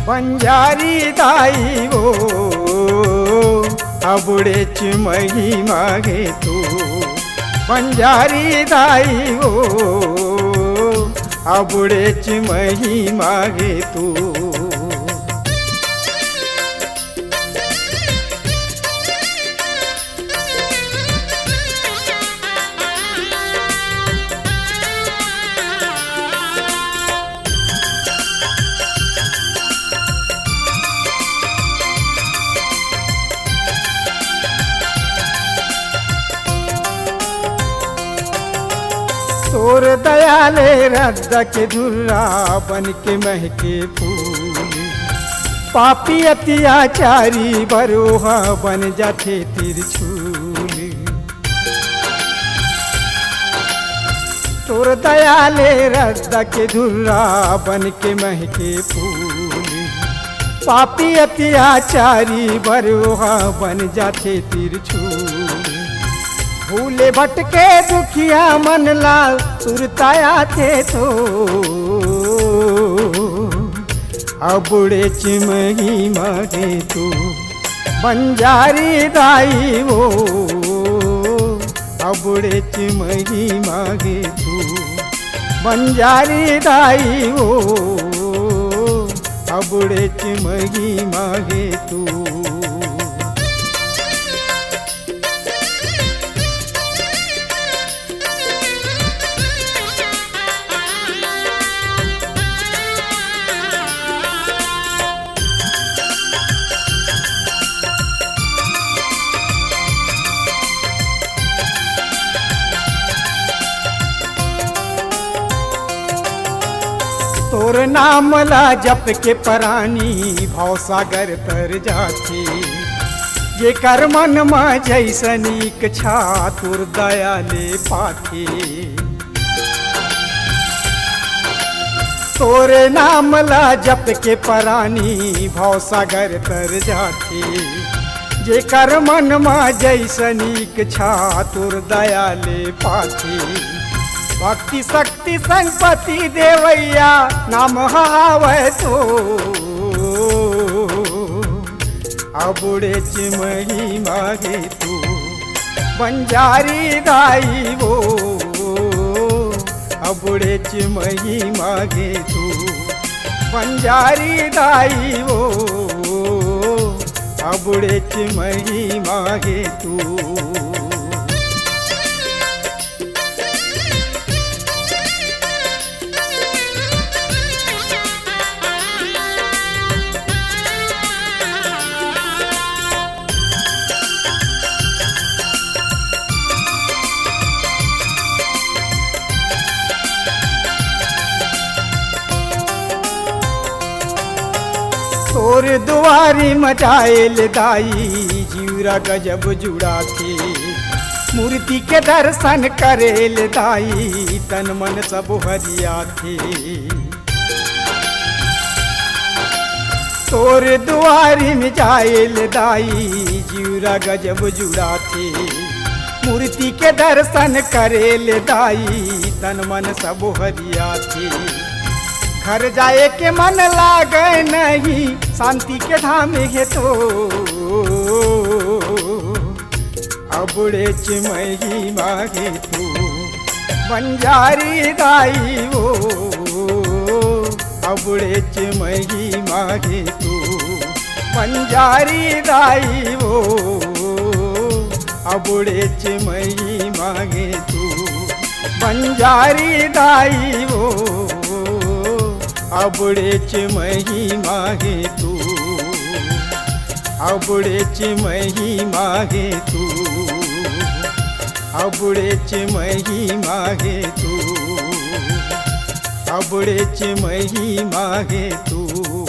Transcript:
बंजारी दाई वो अबुडेच मही मागे तू बंजारी दाई वो अबुडेच मही मागे तू तोर दयाले रद्द के धुर्रा बन के महके फूल पापी अत्याचारी बरोहा बन जाते तिरछूल तोर दयाले रद्द के धुर्रा बन के महके फूल पापी अत्याचारी बरोहा बन जाते तिरछूल भूले भटके दुखिया मन लाल सुरताया थे तो अबुड़े चिमही मागे तू बंजारी दाई वो अबुड़े चिमही मागे तू बंजारी दाई वो अबुड़े चिमही मागे तू तोर नाम ला जप के परानी भाव सागर तर जाती ये कर मन में जैसनिक छा तोर दया ले पाती तोर नाम ला जप के परानी भाव सागर तर जाती ये कर मन में जैसनिक छा तोर दया ले पाती भक्ति शक्ति संपत्ति देवैया नाम हावे तो अबुड़े चिमही मागे तू बंजारी दाई वो अबुड़े चिमही मागे तू बंजारी दाई वो अबुड़े चिमही मागे तू तोर दुआरी मचाएल दाई जीवरा गजब जुड़ा के मूर्ति के दर्शन करेल दाई तन मन सब हरिया थे तोर दुआरी मचाएल दाई जीवरा गजब जुड़ा थे मूर्ति के दर्शन करेल दाई तन मन सब हरिया थे घर जाए के मन लागे नहीं शांति के धाम है तो अबुड़े चिमही मागे तू बंजारी दाई वो अबुड़े चिमही मागे तू बंजारी दाई वो अबुड़े चिमही मागे तू बंजारी दाई वो अबुड़े चिमही मागे तू अबुड़े चिमही मागे तू अबुड़े चिमही मागे तू अबुड़े चिमही मागे तू